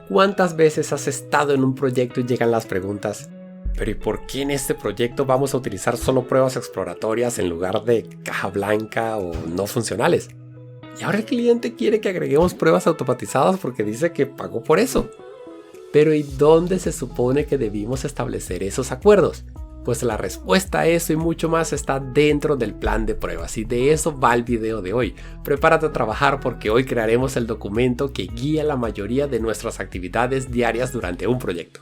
¿Cuántas veces has estado en un proyecto y llegan las preguntas? ¿Pero y por qué en este proyecto vamos a utilizar solo pruebas exploratorias en lugar de caja blanca o no funcionales? Y ahora el cliente quiere que agreguemos pruebas automatizadas porque dice que pagó por eso. Pero ¿y dónde se supone que debimos establecer esos acuerdos? Pues la respuesta a eso y mucho más está dentro del plan de pruebas, y de eso va el video de hoy. Prepárate a trabajar porque hoy crearemos el documento que guía la mayoría de nuestras actividades diarias durante un proyecto.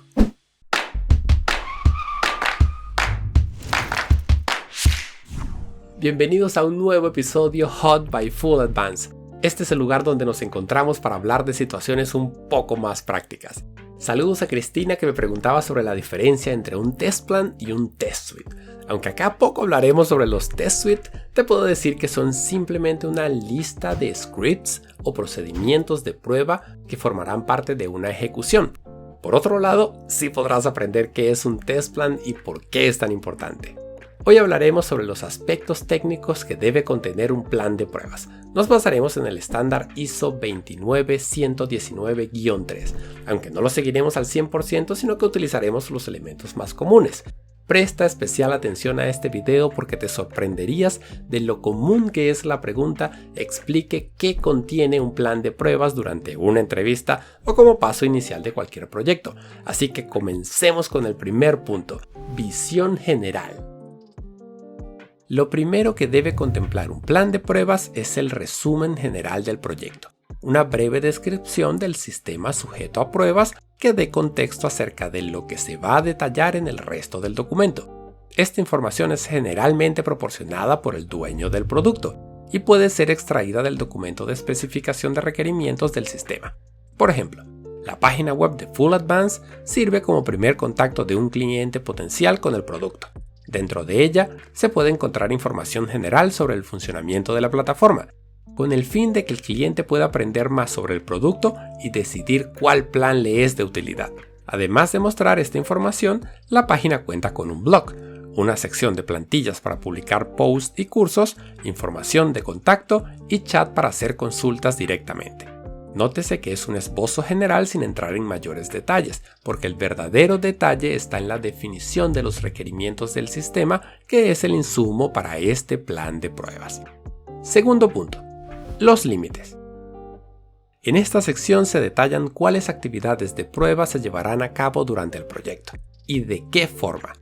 Bienvenidos a un nuevo episodio Hot by Full Advance. Este es el lugar donde nos encontramos para hablar de situaciones un poco más prácticas. Saludos a Cristina, que me preguntaba sobre la diferencia entre un test plan y un test suite. Aunque acá poco hablaremos sobre los test suite, te puedo decir que son simplemente una lista de scripts o procedimientos de prueba que formarán parte de una ejecución. Por otro lado, sí podrás aprender qué es un test plan y por qué es tan importante. Hoy hablaremos sobre los aspectos técnicos que debe contener un plan de pruebas. Nos basaremos en el estándar ISO 29119-3, aunque no lo seguiremos al 100%, sino que utilizaremos los elementos más comunes. Presta especial atención a este video porque te sorprenderías de lo común que es la pregunta explique qué contiene un plan de pruebas durante una entrevista o como paso inicial de cualquier proyecto. Así que comencemos con el primer punto, visión general. Lo primero que debe contemplar un plan de pruebas es el resumen general del proyecto, una breve descripción del sistema sujeto a pruebas que dé contexto acerca de lo que se va a detallar en el resto del documento. Esta información es generalmente proporcionada por el dueño del producto y puede ser extraída del documento de especificación de requerimientos del sistema. Por ejemplo, la página web de Full Advance sirve como primer contacto de un cliente potencial con el producto. Dentro de ella se puede encontrar información general sobre el funcionamiento de la plataforma, con el fin de que el cliente pueda aprender más sobre el producto y decidir cuál plan le es de utilidad. Además de mostrar esta información, la página cuenta con un blog, una sección de plantillas para publicar posts y cursos, información de contacto y chat para hacer consultas directamente. Nótese que es un esbozo general sin entrar en mayores detalles, porque el verdadero detalle está en la definición de los requerimientos del sistema, que es el insumo para este plan de pruebas. Segundo punto, los límites. En esta sección se detallan cuáles actividades de prueba se llevarán a cabo durante el proyecto y de qué forma.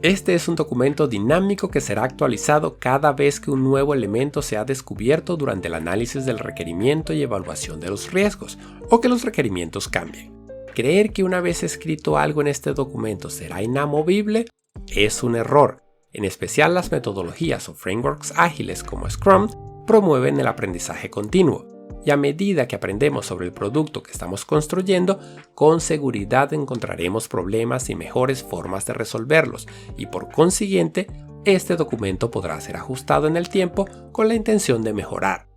Este es un documento dinámico que será actualizado cada vez que un nuevo elemento sea descubierto durante el análisis del requerimiento y evaluación de los riesgos, o que los requerimientos cambien. Creer que una vez escrito algo en este documento será inamovible es un error. En especial las metodologías o frameworks ágiles como Scrum promueven el aprendizaje continuo. Y a medida que aprendemos sobre el producto que estamos construyendo, con seguridad encontraremos problemas y mejores formas de resolverlos, y por consiguiente, este documento podrá ser ajustado en el tiempo con la intención de mejorar.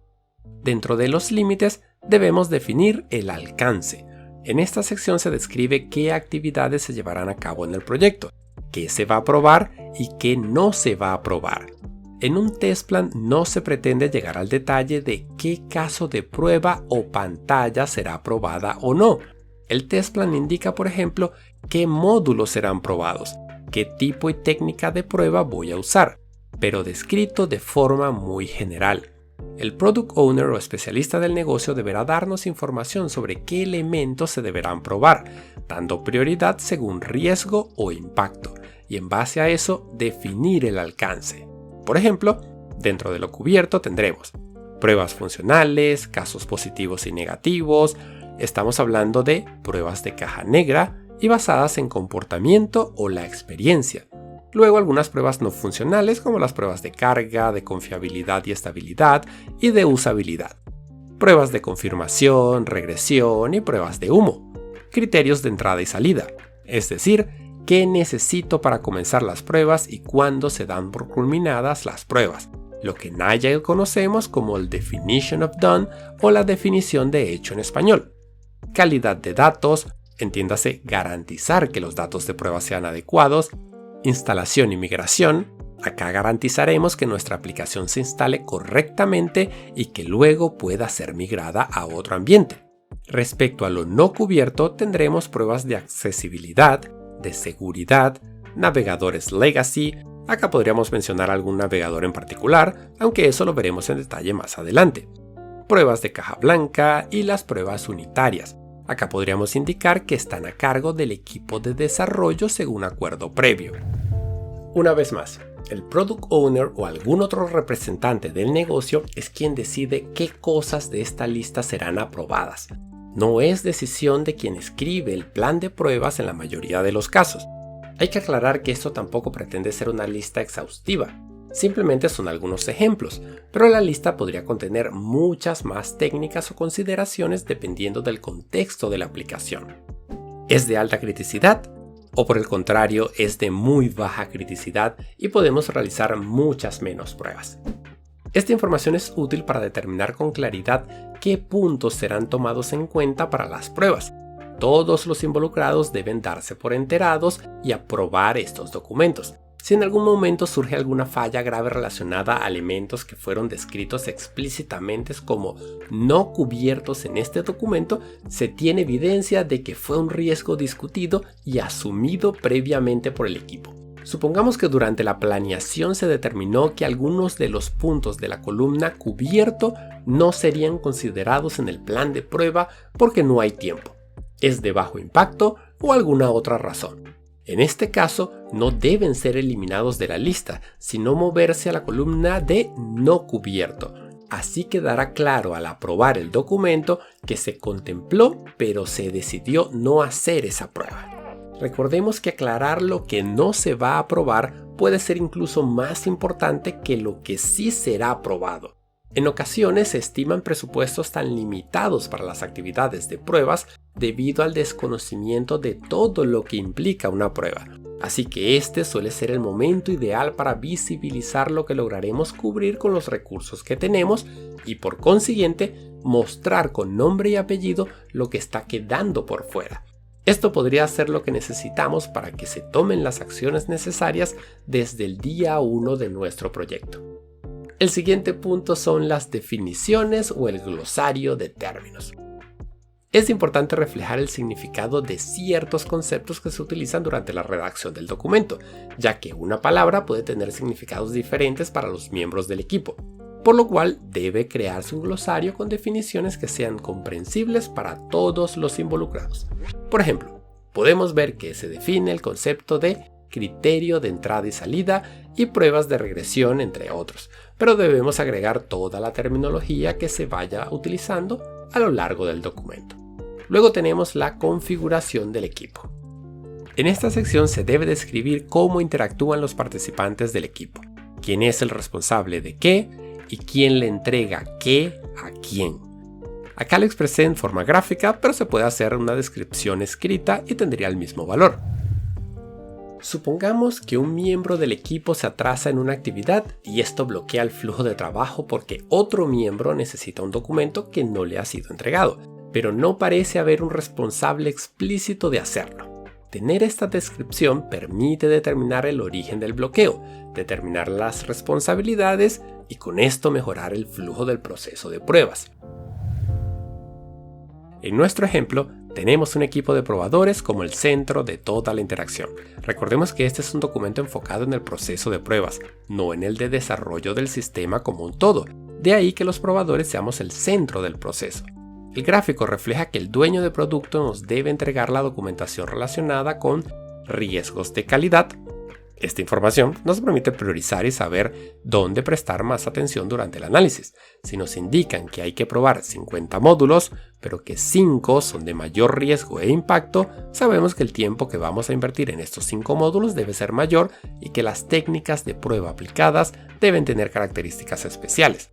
Dentro de los límites, debemos definir el alcance. En esta sección se describe qué actividades se llevarán a cabo en el proyecto, qué se va a aprobar y qué no se va a aprobar. En un test plan no se pretende llegar al detalle de qué caso de prueba o pantalla será aprobada o no. El test plan indica, por ejemplo, qué módulos serán probados, qué tipo y técnica de prueba voy a usar, pero descrito de forma muy general. El Product Owner o especialista del negocio deberá darnos información sobre qué elementos se deberán probar, dando prioridad según riesgo o impacto, y en base a eso definir el alcance. Por ejemplo, dentro de lo cubierto tendremos pruebas funcionales, casos positivos y negativos, estamos hablando de pruebas de caja negra y basadas en comportamiento o la experiencia. Luego algunas pruebas no funcionales como las pruebas de carga, de confiabilidad y estabilidad y de usabilidad. Pruebas de confirmación, regresión y pruebas de humo. Criterios de entrada y salida, es decir, qué necesito para comenzar las pruebas y cuándo se dan por culminadas las pruebas, lo que en Agile conocemos como el Definition of Done o la definición de hecho en español. Calidad de datos, entiéndase garantizar que los datos de prueba sean adecuados. Instalación y migración, acá garantizaremos que nuestra aplicación se instale correctamente y que luego pueda ser migrada a otro ambiente. Respecto a lo no cubierto, tendremos pruebas de accesibilidad, de seguridad, navegadores legacy. Acá podríamos mencionar algún navegador en particular, aunque eso lo veremos en detalle más adelante. Pruebas de caja blanca y las pruebas unitarias. Acá podríamos indicar que están a cargo del equipo de desarrollo según acuerdo previo. Una vez más, el Product Owner o algún otro representante del negocio es quien decide qué cosas de esta lista serán aprobadas. No es decisión de quien escribe el plan de pruebas en la mayoría de los casos. Hay que aclarar que esto tampoco pretende ser una lista exhaustiva. Simplemente son algunos ejemplos, pero la lista podría contener muchas más técnicas o consideraciones dependiendo del contexto de la aplicación. ¿Es de alta criticidad? O por el contrario, es de muy baja criticidad y podemos realizar muchas menos pruebas. Esta información es útil para determinar con claridad qué puntos serán tomados en cuenta para las pruebas. Todos los involucrados deben darse por enterados y aprobar estos documentos. Si en algún momento surge alguna falla grave relacionada a elementos que fueron descritos explícitamente como no cubiertos en este documento, se tiene evidencia de que fue un riesgo discutido y asumido previamente por el equipo. Supongamos que durante la planeación se determinó que algunos de los puntos de la columna cubierto no serían considerados en el plan de prueba porque no hay tiempo, es de bajo impacto o alguna otra razón. En este caso, no deben ser eliminados de la lista, sino moverse a la columna de no cubierto. Así quedará claro al aprobar el documento que se contempló, pero se decidió no hacer esa prueba. Recordemos que aclarar lo que no se va a aprobar puede ser incluso más importante que lo que sí será aprobado. En ocasiones se estiman presupuestos tan limitados para las actividades de pruebas debido al desconocimiento de todo lo que implica una prueba. Así que este suele ser el momento ideal para visibilizar lo que lograremos cubrir con los recursos que tenemos y por consiguiente mostrar con nombre y apellido lo que está quedando por fuera. Esto podría ser lo que necesitamos para que se tomen las acciones necesarias desde el día 1 de nuestro proyecto. El siguiente punto son las definiciones o el glosario de términos. Es importante reflejar el significado de ciertos conceptos que se utilizan durante la redacción del documento, ya que una palabra puede tener significados diferentes para los miembros del equipo, por lo cual debe crearse un glosario con definiciones que sean comprensibles para todos los involucrados. Por ejemplo, podemos ver que se define el concepto de criterio de entrada y salida y pruebas de regresión, entre otros, pero debemos agregar toda la terminología que se vaya utilizando a lo largo del documento. Luego tenemos la configuración del equipo. En esta sección se debe describir cómo interactúan los participantes del equipo, quién es el responsable de qué y quién le entrega qué a quién. Acá lo expresé en forma gráfica, pero se puede hacer una descripción escrita y tendría el mismo valor. Supongamos que un miembro del equipo se atrasa en una actividad y esto bloquea el flujo de trabajo porque otro miembro necesita un documento que no le ha sido entregado, pero no parece haber un responsable explícito de hacerlo. Tener esta descripción permite determinar el origen del bloqueo, determinar las responsabilidades y con esto mejorar el flujo del proceso de pruebas. En nuestro ejemplo, tenemos un equipo de probadores como el centro de toda la interacción. Recordemos que este es un documento enfocado en el proceso de pruebas, no en el de desarrollo del sistema como un todo. De ahí que los probadores seamos el centro del proceso. El gráfico refleja que el dueño de producto nos debe entregar la documentación relacionada con riesgos de calidad. Esta información nos permite priorizar y saber dónde prestar más atención durante el análisis. Si nos indican que hay que probar 50 módulos, pero que 5 son de mayor riesgo e impacto, sabemos que el tiempo que vamos a invertir en estos 5 módulos debe ser mayor y que las técnicas de prueba aplicadas deben tener características especiales.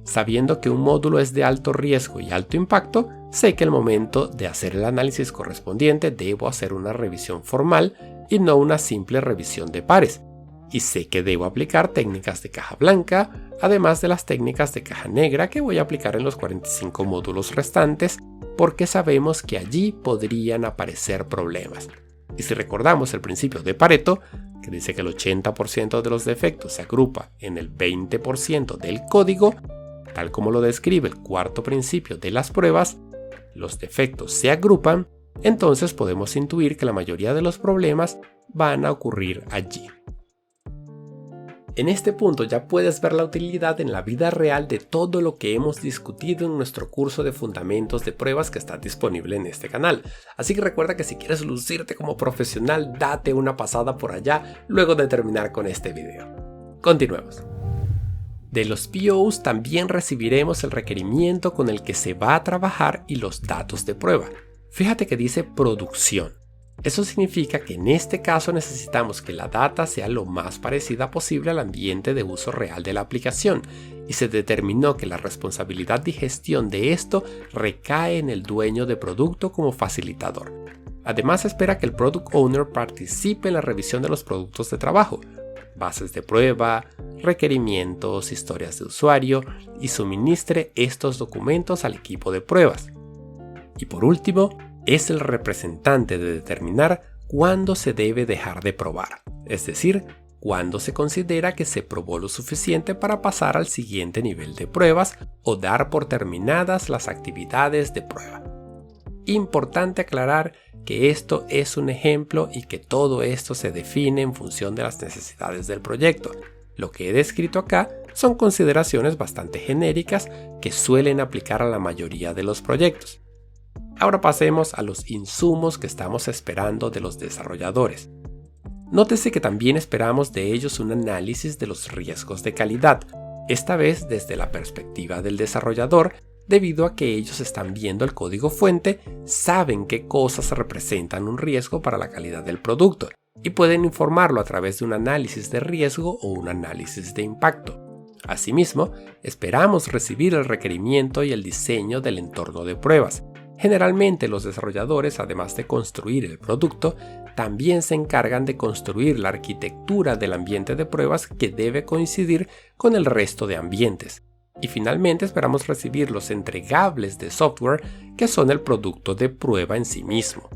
Sabiendo que un módulo es de alto riesgo y alto impacto, sé que al momento de hacer el análisis correspondiente debo hacer una revisión formal y no una simple revisión de pares. Y sé que debo aplicar técnicas de caja blanca, además de las técnicas de caja negra que voy a aplicar en los 45 módulos restantes, porque sabemos que allí podrían aparecer problemas. Y si recordamos el principio de Pareto, que dice que el 80% de los defectos se agrupa en el 20% del código, tal como lo describe el cuarto principio de las pruebas, los defectos se agrupan, entonces podemos intuir que la mayoría de los problemas van a ocurrir allí. En este punto ya puedes ver la utilidad en la vida real de todo lo que hemos discutido en nuestro curso de fundamentos de pruebas que está disponible en este canal. Así que recuerda que si quieres lucirte como profesional, date una pasada por allá luego de terminar con este video. Continuemos. De los POs también recibiremos el requerimiento con el que se va a trabajar y los datos de prueba. Fíjate que dice producción. Eso significa que en este caso necesitamos que la data sea lo más parecida posible al ambiente de uso real de la aplicación, y se determinó que la responsabilidad de gestión de esto recae en el dueño de producto como facilitador. Además, se espera que el Product Owner participe en la revisión de los productos de trabajo, bases de prueba, requerimientos, historias de usuario, y suministre estos documentos al equipo de pruebas. Y por último, es el representante de determinar cuándo se debe dejar de probar, es decir, cuándo se considera que se probó lo suficiente para pasar al siguiente nivel de pruebas o dar por terminadas las actividades de prueba. Importante aclarar que esto es un ejemplo y que todo esto se define en función de las necesidades del proyecto. Lo que he descrito acá son consideraciones bastante genéricas que suelen aplicar a la mayoría de los proyectos. Ahora pasemos a los insumos que estamos esperando de los desarrolladores. Nótese que también esperamos de ellos un análisis de los riesgos de calidad, esta vez desde la perspectiva del desarrollador, debido a que ellos están viendo el código fuente, saben qué cosas representan un riesgo para la calidad del producto y pueden informarlo a través de un análisis de riesgo o un análisis de impacto. Asimismo, esperamos recibir el requerimiento y el diseño del entorno de pruebas. Generalmente los desarrolladores, además de construir el producto, también se encargan de construir la arquitectura del ambiente de pruebas que debe coincidir con el resto de ambientes. Y finalmente esperamos recibir los entregables de software que son el producto de prueba en sí mismo.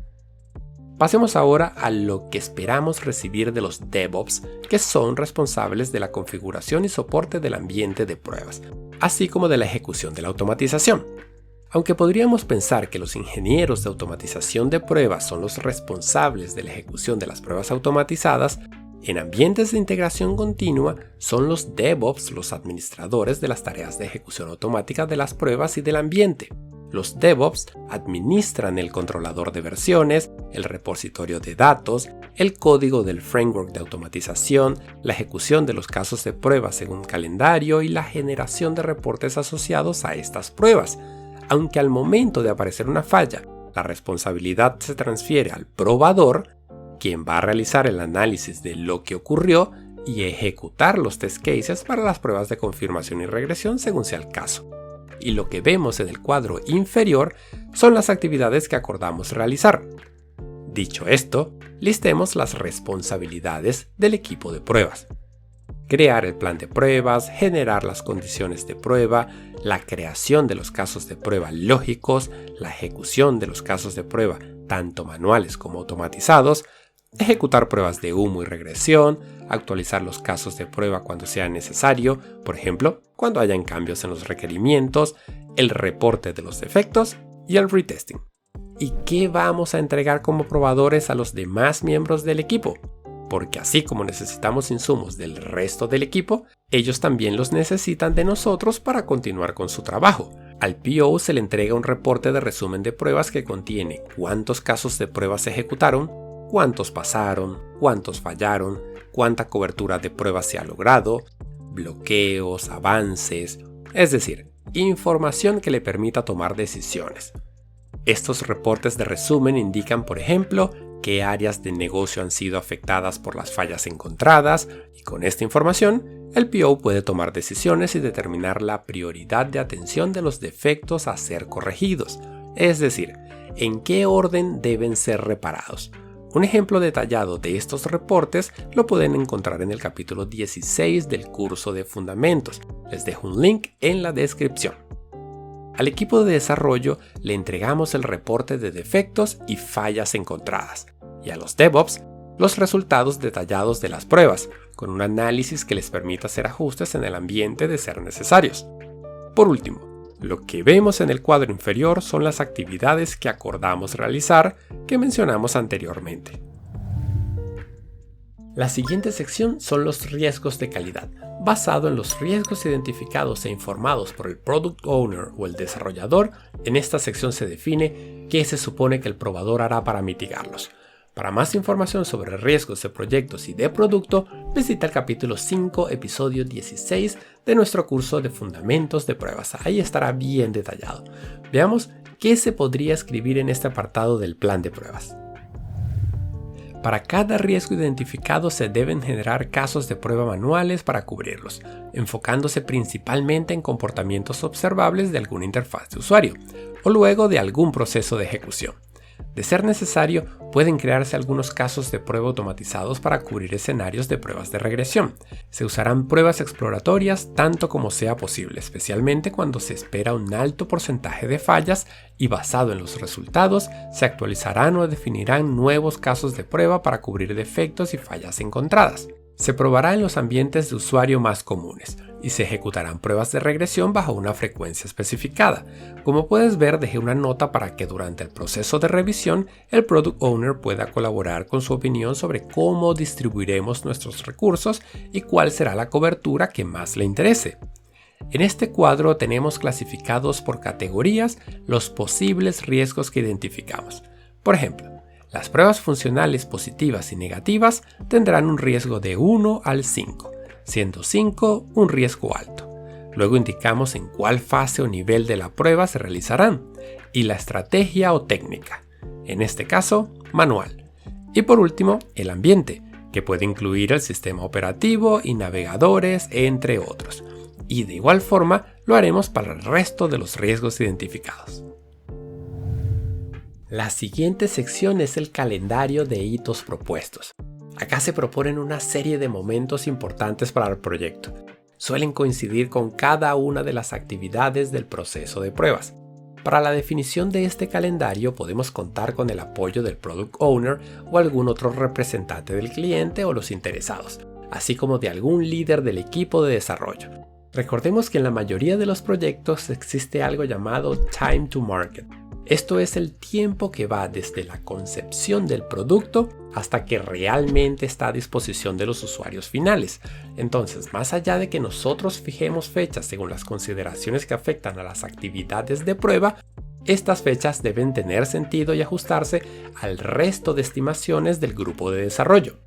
Pasemos ahora a lo que esperamos recibir de los DevOps, que son responsables de la configuración y soporte del ambiente de pruebas, así como de la ejecución de la automatización. Aunque podríamos pensar que los ingenieros de automatización de pruebas son los responsables de la ejecución de las pruebas automatizadas, en ambientes de integración continua son los DevOps los administradores de las tareas de ejecución automática de las pruebas y del ambiente. Los DevOps administran el controlador de versiones, el repositorio de datos, el código del framework de automatización, la ejecución de los casos de prueba según calendario y la generación de reportes asociados a estas pruebas. Aunque al momento de aparecer una falla, la responsabilidad se transfiere al probador, quien va a realizar el análisis de lo que ocurrió y ejecutar los test cases para las pruebas de confirmación y regresión según sea el caso. Y lo que vemos en el cuadro inferior son las actividades que acordamos realizar. Dicho esto, listemos las responsabilidades del equipo de pruebas. Crear el plan de pruebas, generar las condiciones de prueba, la creación de los casos de prueba lógicos, la ejecución de los casos de prueba tanto manuales como automatizados, ejecutar pruebas de humo y regresión, actualizar los casos de prueba cuando sea necesario, por ejemplo, cuando hayan cambios en los requerimientos, el reporte de los defectos y el retesting. ¿Y qué vamos a entregar como probadores a los demás miembros del equipo? Porque así como necesitamos insumos del resto del equipo, ellos también los necesitan de nosotros para continuar con su trabajo. Al PO se le entrega un reporte de resumen de pruebas que contiene cuántos casos de pruebas se ejecutaron, cuántos pasaron, cuántos fallaron, cuánta cobertura de pruebas se ha logrado, bloqueos, avances, es decir, información que le permita tomar decisiones. Estos reportes de resumen indican, por ejemplo, qué áreas de negocio han sido afectadas por las fallas encontradas, y con esta información, el PO puede tomar decisiones y determinar la prioridad de atención de los defectos a ser corregidos, es decir, en qué orden deben ser reparados. Un ejemplo detallado de estos reportes lo pueden encontrar en el capítulo 16 del curso de Fundamentos. Les dejo un link en la descripción. Al equipo de desarrollo le entregamos el reporte de defectos y fallas encontradas, y a los DevOps los resultados detallados de las pruebas, con un análisis que les permita hacer ajustes en el ambiente de ser necesarios. Por último, Lo que vemos en el cuadro inferior son las actividades que acordamos realizar que mencionamos anteriormente. La siguiente sección son los riesgos de calidad. Basado en los riesgos identificados e informados por el Product Owner o el desarrollador, en esta sección se define qué se supone que el probador hará para mitigarlos. Para más información sobre riesgos de proyectos y de producto, visita el capítulo 5, episodio 16 de nuestro curso de Fundamentos de Pruebas. Ahí estará bien detallado. Veamos qué se podría escribir en este apartado del plan de pruebas. Para cada riesgo identificado se deben generar casos de prueba manuales para cubrirlos, enfocándose principalmente en comportamientos observables de alguna interfaz de usuario o luego de algún proceso de ejecución. De ser necesario, pueden crearse algunos casos de prueba automatizados para cubrir escenarios de pruebas de regresión. Se usarán pruebas exploratorias tanto como sea posible, especialmente cuando se espera un alto porcentaje de fallas y basado en los resultados, se actualizarán o definirán nuevos casos de prueba para cubrir defectos y fallas encontradas. Se probará en los ambientes de usuario más comunes y se ejecutarán pruebas de regresión bajo una frecuencia especificada. Como puedes ver, dejé una nota para que durante el proceso de revisión el Product Owner pueda colaborar con su opinión sobre cómo distribuiremos nuestros recursos y cuál será la cobertura que más le interese. En este cuadro tenemos clasificados por categorías los posibles riesgos que identificamos. Por ejemplo, las pruebas funcionales positivas y negativas tendrán un riesgo de 1 al 5, siendo 5 un riesgo alto. Luego indicamos en cuál fase o nivel de la prueba se realizarán y la estrategia o técnica, en este caso manual. Y por último, el ambiente, que puede incluir el sistema operativo y navegadores, entre otros. Y de igual forma lo haremos para el resto de los riesgos identificados. La siguiente sección es el calendario de hitos propuestos. Acá se proponen una serie de momentos importantes para el proyecto. Suelen coincidir con cada una de las actividades del proceso de pruebas. Para la definición de este calendario podemos contar con el apoyo del Product Owner o algún otro representante del cliente o los interesados, así como de algún líder del equipo de desarrollo. Recordemos que en la mayoría de los proyectos existe algo llamado Time to Market. Esto es el tiempo que va desde la concepción del producto hasta que realmente está a disposición de los usuarios finales. Entonces, más allá de que nosotros fijemos fechas según las consideraciones que afectan a las actividades de prueba, estas fechas deben tener sentido y ajustarse al resto de estimaciones del grupo de desarrollo.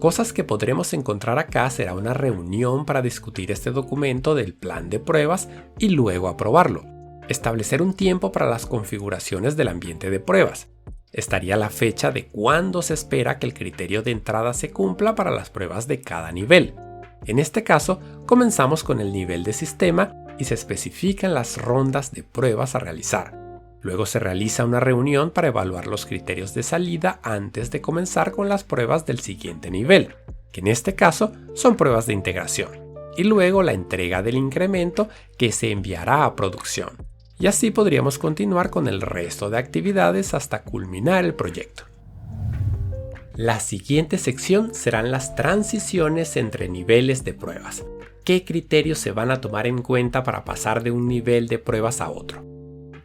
Cosas que podremos encontrar acá será una reunión para discutir este documento del plan de pruebas y luego aprobarlo. Establecer un tiempo para las configuraciones del ambiente de pruebas. Estaría la fecha de cuándo se espera que el criterio de entrada se cumpla para las pruebas de cada nivel. En este caso, comenzamos con el nivel de sistema y se especifican las rondas de pruebas a realizar. Luego se realiza una reunión para evaluar los criterios de salida antes de comenzar con las pruebas del siguiente nivel, que en este caso son pruebas de integración, y luego la entrega del incremento que se enviará a producción. Y así podríamos continuar con el resto de actividades hasta culminar el proyecto. La siguiente sección serán las transiciones entre niveles de pruebas. ¿Qué criterios se van a tomar en cuenta para pasar de un nivel de pruebas a otro?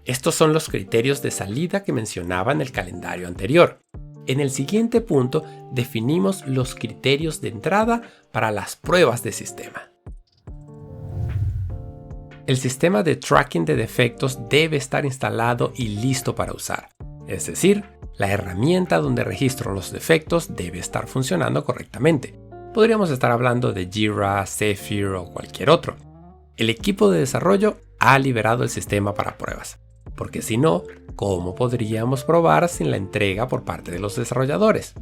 Estos son los criterios de salida que mencionaba en el calendario anterior. En el siguiente punto definimos los criterios de entrada para las pruebas de sistema. El sistema de tracking de defectos debe estar instalado y listo para usar. Es decir, la herramienta donde registro los defectos debe estar funcionando correctamente. Podríamos estar hablando de Jira, Zephyr o cualquier otro. El equipo de desarrollo ha liberado el sistema para pruebas, porque si no, ¿cómo podríamos probar sin la entrega por parte de los desarrolladores?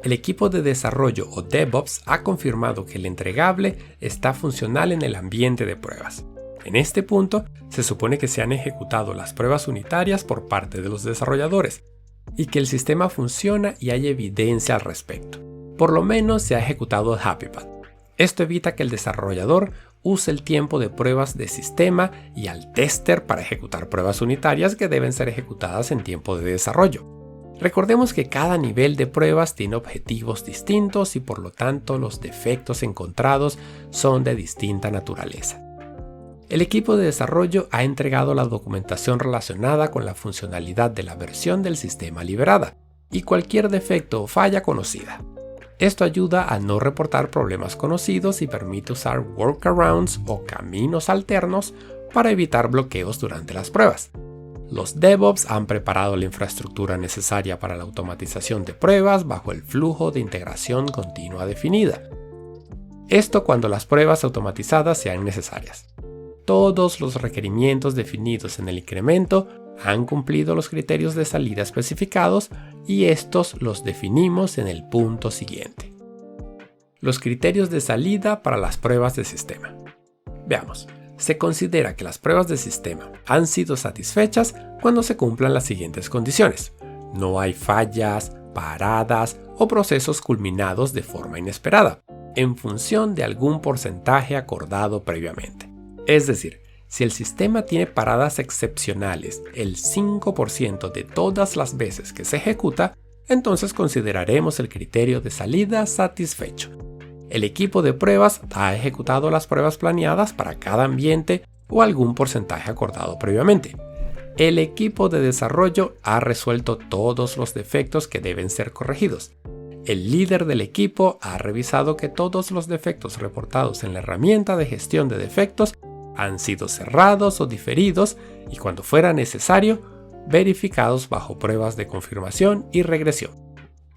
El equipo de desarrollo o DevOps ha confirmado que el entregable está funcional en el ambiente de pruebas. En este punto, se supone que se han ejecutado las pruebas unitarias por parte de los desarrolladores y que el sistema funciona y hay evidencia al respecto. Por lo menos se ha ejecutado el Happy Path. Esto evita que el desarrollador use el tiempo de pruebas de sistema y al tester para ejecutar pruebas unitarias que deben ser ejecutadas en tiempo de desarrollo. Recordemos que cada nivel de pruebas tiene objetivos distintos y por lo tanto los defectos encontrados son de distinta naturaleza. El equipo de desarrollo ha entregado la documentación relacionada con la funcionalidad de la versión del sistema liberada y cualquier defecto o falla conocida. Esto ayuda a no reportar problemas conocidos y permite usar workarounds o caminos alternos para evitar bloqueos durante las pruebas. Los DevOps han preparado la infraestructura necesaria para la automatización de pruebas bajo el flujo de integración continua definida. Esto cuando las pruebas automatizadas sean necesarias. Todos los requerimientos definidos en el incremento han cumplido los criterios de salida especificados y estos los definimos en el punto siguiente. Los criterios de salida para las pruebas de sistema. Veamos. Se considera que las pruebas de sistema han sido satisfechas cuando se cumplan las siguientes condiciones. No hay fallas, paradas o procesos culminados de forma inesperada, en función de algún porcentaje acordado previamente. Es decir, si el sistema tiene paradas excepcionales el 5% de todas las veces que se ejecuta, entonces consideraremos el criterio de salida satisfecho. El equipo de pruebas ha ejecutado las pruebas planeadas para cada ambiente o algún porcentaje acordado previamente. El equipo de desarrollo ha resuelto todos los defectos que deben ser corregidos. El líder del equipo ha revisado que todos los defectos reportados en la herramienta de gestión de defectos han sido cerrados o diferidos y, cuando fuera necesario, verificados bajo pruebas de confirmación y regresión.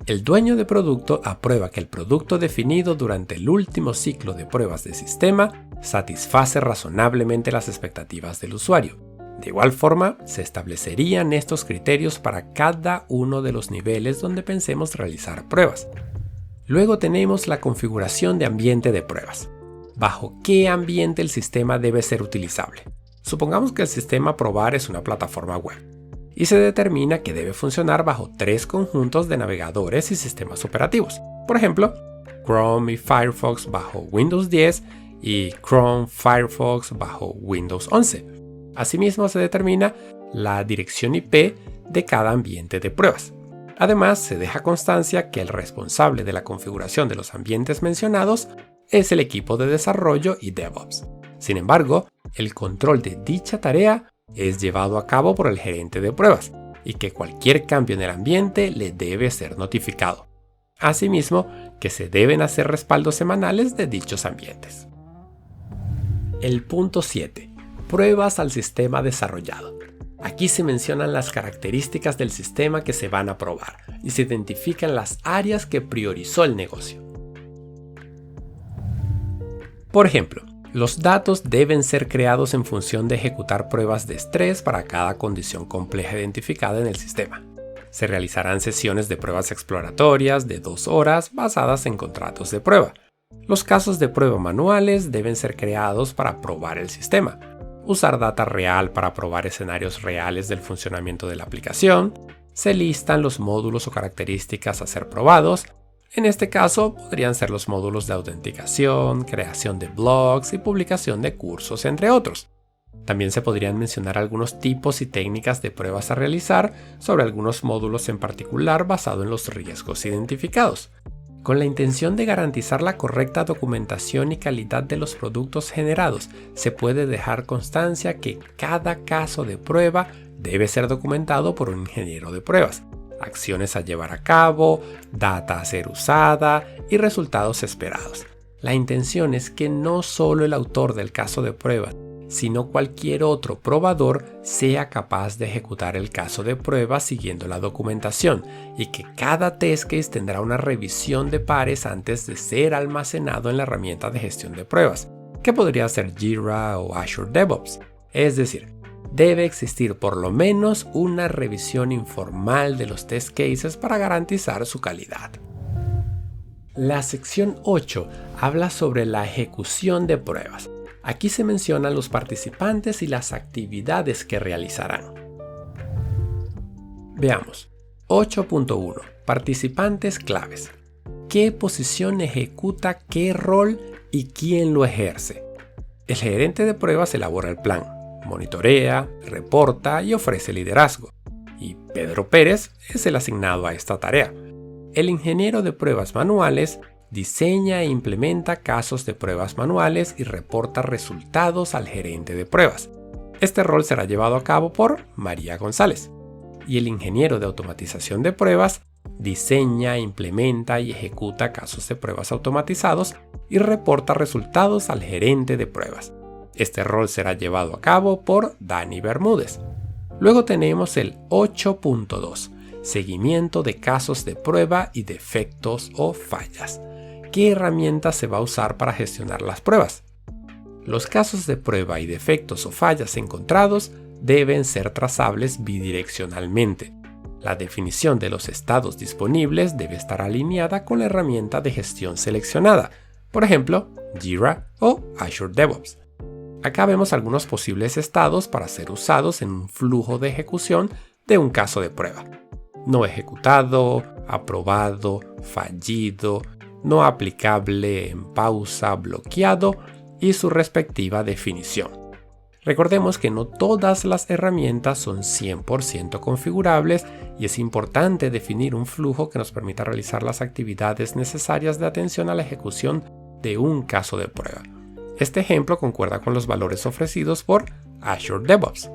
El dueño de producto aprueba que el producto definido durante el último ciclo de pruebas de sistema satisface razonablemente las expectativas del usuario. De igual forma, se establecerían estos criterios para cada uno de los niveles donde pensemos realizar pruebas. Luego tenemos la configuración de ambiente de pruebas. ¿Bajo qué ambiente el sistema debe ser utilizable? Supongamos que el sistema a probar es una plataforma web y se determina que debe funcionar bajo 3 conjuntos de navegadores y sistemas operativos. Por ejemplo, Chrome y Firefox bajo Windows 10 y Chrome Firefox bajo Windows 11. Asimismo, se determina la dirección IP de cada ambiente de pruebas. Además, se deja constancia que el responsable de la configuración de los ambientes mencionados es el equipo de desarrollo y DevOps. Sin embargo, el control de dicha tarea es llevado a cabo por el gerente de pruebas y que cualquier cambio en el ambiente le debe ser notificado. Asimismo, que se deben hacer respaldos semanales de dichos ambientes. El punto 7. Pruebas al sistema desarrollado. Aquí se mencionan las características del sistema que se van a probar y se identifican las áreas que priorizó el negocio. Por ejemplo, los datos deben ser creados en función de ejecutar pruebas de estrés para cada condición compleja identificada en el sistema. Se realizarán sesiones de pruebas exploratorias de 2 horas basadas en contratos de prueba. Los casos de prueba manuales deben ser creados para probar el sistema. Usar data real para probar escenarios reales del funcionamiento de la aplicación. Se listan los módulos o características a ser probados. En este caso, podrían ser los módulos de autenticación, creación de blogs y publicación de cursos, entre otros. También se podrían mencionar algunos tipos y técnicas de pruebas a realizar sobre algunos módulos en particular basado en los riesgos identificados. Con la intención de garantizar la correcta documentación y calidad de los productos generados, se puede dejar constancia que cada caso de prueba debe ser documentado por un ingeniero de pruebas. Acciones a llevar a cabo, data a ser usada y resultados esperados. La intención es que no solo el autor del caso de prueba, sino cualquier otro probador sea capaz de ejecutar el caso de prueba siguiendo la documentación y que cada test case tendrá una revisión de pares antes de ser almacenado en la herramienta de gestión de pruebas, que podría ser Jira o Azure DevOps. Es decir, debe existir por lo menos una revisión informal de los test cases para garantizar su calidad. La sección 8 habla sobre la ejecución de pruebas. Aquí se mencionan los participantes y las actividades que realizarán. Veamos. 8.1. Participantes claves. ¿Qué posición ejecuta qué rol y quién lo ejerce? El gerente de pruebas elabora el plan, monitorea, reporta y ofrece liderazgo. Y Pedro Pérez es el asignado a esta tarea. El ingeniero de pruebas manuales diseña e implementa casos de pruebas manuales y reporta resultados al gerente de pruebas. Este rol será llevado a cabo por María González. Y el ingeniero de automatización de pruebas diseña, implementa y ejecuta casos de pruebas automatizados y reporta resultados al gerente de pruebas. Este rol será llevado a cabo por Dani Bermúdez. Luego tenemos el 8.2, seguimiento de casos de prueba y defectos o fallas. ¿Qué herramienta se va a usar para gestionar las pruebas? Los casos de prueba y defectos o fallas encontrados deben ser trazables bidireccionalmente. La definición de los estados disponibles debe estar alineada con la herramienta de gestión seleccionada, por ejemplo, Jira o Azure DevOps. Acá vemos algunos posibles estados para ser usados en un flujo de ejecución de un caso de prueba. No ejecutado, aprobado, fallido, no aplicable, en pausa, bloqueado y su respectiva definición. Recordemos que no todas las herramientas son 100% configurables y es importante definir un flujo que nos permita realizar las actividades necesarias de atención a la ejecución de un caso de prueba. Este ejemplo concuerda con los valores ofrecidos por Azure DevOps.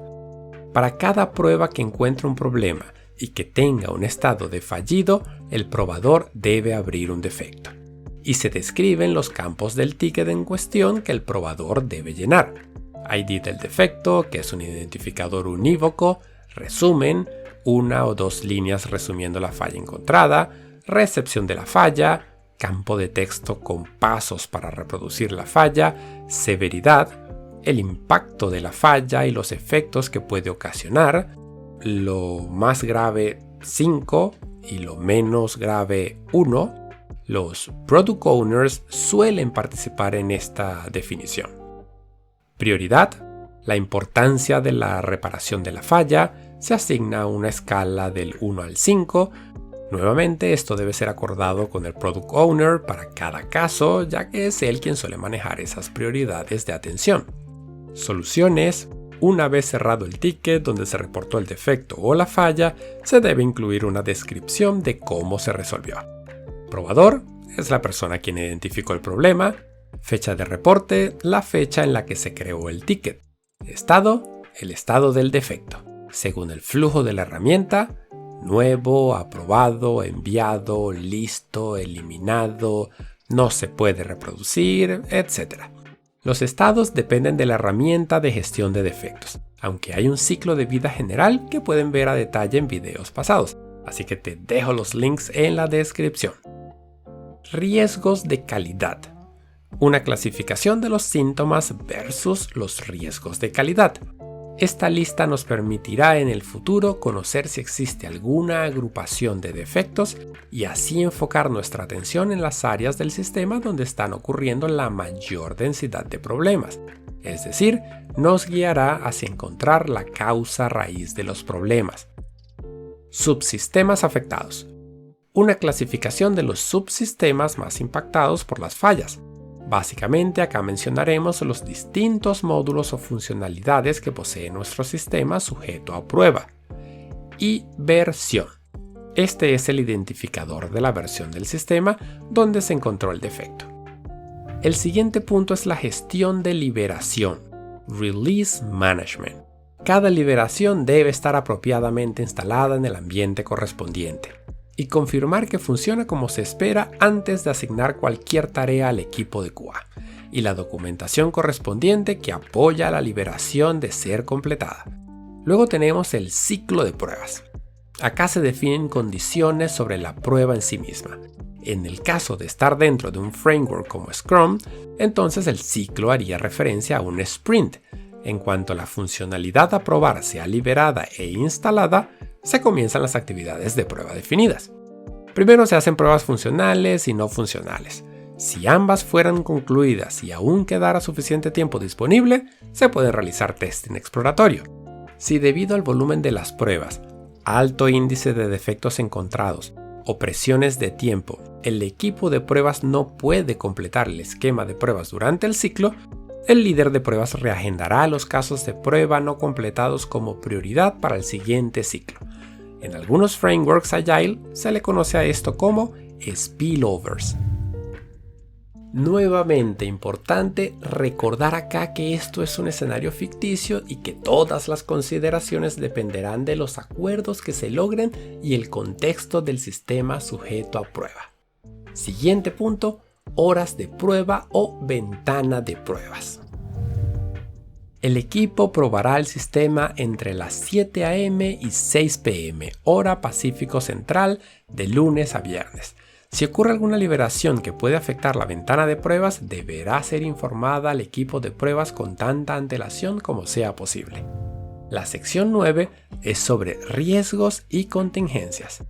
Para cada prueba que encuentre un problema y que tenga un estado de fallido, el probador debe abrir un defecto. Y se describen los campos del ticket en cuestión que el probador debe llenar. ID del defecto, que es un identificador unívoco, resumen, 1 o 2 líneas resumiendo la falla encontrada, recepción de la falla, campo de texto con pasos para reproducir la falla, severidad, el impacto de la falla y los efectos que puede ocasionar, lo más grave 5 y lo menos grave 1. Los Product Owners suelen participar en esta definición. Prioridad. La importancia de la reparación de la falla se asigna a una escala del 1 al 5. Nuevamente, esto debe ser acordado con el Product Owner para cada caso, ya que es él quien suele manejar esas prioridades de atención. Soluciones. Una vez cerrado el ticket donde se reportó el defecto o la falla, se debe incluir una descripción de cómo se resolvió. Probador es la persona quien identificó el problema. Fecha de reporte, la fecha en la que se creó el ticket. Estado, el estado del defecto. Según el flujo de la herramienta, nuevo, aprobado, enviado, listo, eliminado, no se puede reproducir, etc. Los estados dependen de la herramienta de gestión de defectos, aunque hay un ciclo de vida general que pueden ver a detalle en videos pasados, así que te dejo los links en la descripción. Riesgos de calidad. Una clasificación de los síntomas versus los riesgos de calidad. Esta lista nos permitirá en el futuro conocer si existe alguna agrupación de defectos y así enfocar nuestra atención en las áreas del sistema donde están ocurriendo la mayor densidad de problemas. Es decir, nos guiará hacia encontrar la causa raíz de los problemas. Subsistemas afectados. Una clasificación de los subsistemas más impactados por las fallas. Básicamente acá mencionaremos los distintos módulos o funcionalidades que posee nuestro sistema sujeto a prueba. Y versión. Este es el identificador de la versión del sistema donde se encontró el defecto. El siguiente punto es la gestión de liberación, Release Management. Cada liberación debe estar apropiadamente instalada en el ambiente correspondiente y confirmar que funciona como se espera antes de asignar cualquier tarea al equipo de QA, y la documentación correspondiente que apoya la liberación de ser completada. Luego tenemos el ciclo de pruebas. Acá se definen condiciones sobre la prueba en sí misma. En el caso de estar dentro de un framework como Scrum, entonces el ciclo haría referencia a un sprint. En cuanto la funcionalidad a probar sea liberada e instalada, se comienzan las actividades de prueba definidas. Primero se hacen pruebas funcionales y no funcionales. Si ambas fueran concluidas y aún quedara suficiente tiempo disponible, se puede realizar testing exploratorio. Si debido al volumen de las pruebas, alto índice de defectos encontrados o presiones de tiempo, el equipo de pruebas no puede completar el esquema de pruebas durante el ciclo, el líder de pruebas reagendará los casos de prueba no completados como prioridad para el siguiente ciclo. En algunos frameworks Agile se le conoce a esto como spillovers. Nuevamente importante recordar acá que esto es un escenario ficticio y que todas las consideraciones dependerán de los acuerdos que se logren y el contexto del sistema sujeto a prueba. Siguiente punto, horas de prueba o ventana de pruebas. El equipo probará el sistema entre las 7 a.m. y 6 p.m. hora Pacífico Central de lunes a viernes. Si ocurre alguna liberación que puede afectar la ventana de pruebas, deberá ser informada al equipo de pruebas con tanta antelación como sea posible. La sección 9 es sobre riesgos y contingencias.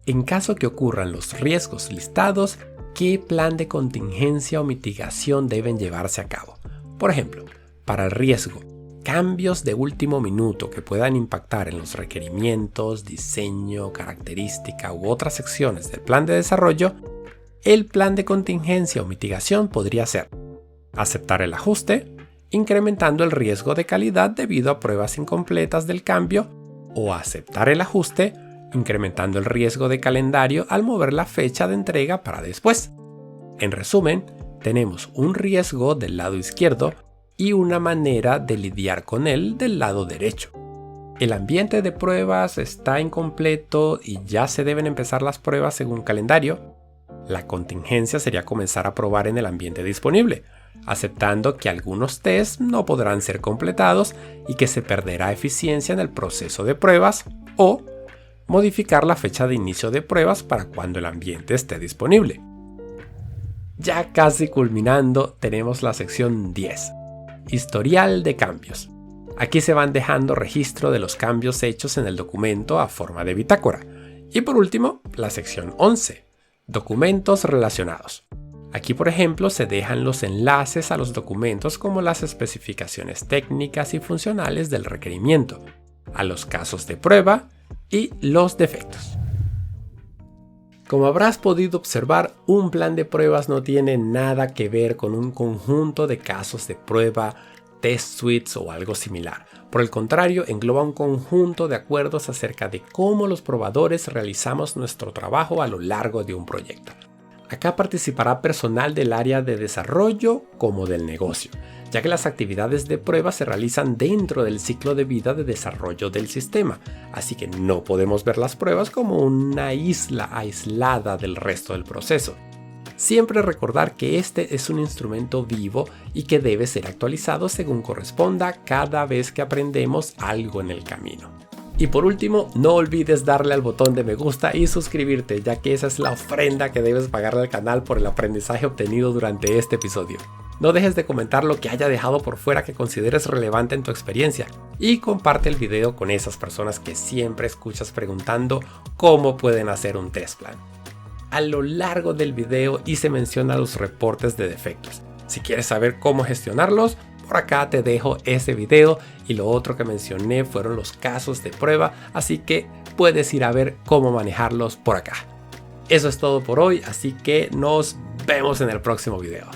En caso que ocurran los riesgos listados, ¿qué plan de contingencia o mitigación deben llevarse a cabo? Por ejemplo, para el riesgo, cambios de último minuto que puedan impactar en los requerimientos, diseño, característica u otras secciones del plan de desarrollo, el plan de contingencia o mitigación podría ser aceptar el ajuste, incrementando el riesgo de calidad debido a pruebas incompletas del cambio, o aceptar el ajuste, incrementando el riesgo de calendario al mover la fecha de entrega para después. En resumen, tenemos un riesgo del lado izquierdo y una manera de lidiar con él del lado derecho. El ambiente de pruebas está incompleto y ya se deben empezar las pruebas según calendario. La contingencia sería comenzar a probar en el ambiente disponible, aceptando que algunos tests no podrán ser completados y que se perderá eficiencia en el proceso de pruebas, o modificar la fecha de inicio de pruebas para cuando el ambiente esté disponible. Ya casi culminando, tenemos la sección 10. Historial de cambios. Aquí se van dejando registro de los cambios hechos en el documento a forma de bitácora. Y por último, la sección 11. Documentos relacionados. Aquí, por ejemplo, se dejan los enlaces a los documentos como las especificaciones técnicas y funcionales del requerimiento, a los casos de prueba y los defectos. Como habrás podido observar, un plan de pruebas no tiene nada que ver con un conjunto de casos de prueba, test suites o algo similar. Por el contrario, engloba un conjunto de acuerdos acerca de cómo los probadores realizamos nuestro trabajo a lo largo de un proyecto. Acá participará personal del área de desarrollo como del negocio, ya que las actividades de prueba se realizan dentro del ciclo de vida de desarrollo del sistema, así que no podemos ver las pruebas como una isla aislada del resto del proceso. Siempre recordar que este es un instrumento vivo y que debe ser actualizado según corresponda cada vez que aprendemos algo en el camino. Y por último, no olvides darle al botón de me gusta y suscribirte, ya que esa es la ofrenda que debes pagarle al canal por el aprendizaje obtenido durante este episodio. No dejes de comentar lo que haya dejado por fuera que consideres relevante en tu experiencia y comparte el video con esas personas que siempre escuchas preguntando cómo pueden hacer un test plan. A lo largo del video hice mención a los reportes de defectos. Si quieres saber cómo gestionarlos, por acá te dejo ese video, y lo otro que mencioné fueron los casos de prueba, así que puedes ir a ver cómo manejarlos por acá. Eso es todo por hoy, así que nos vemos en el próximo video.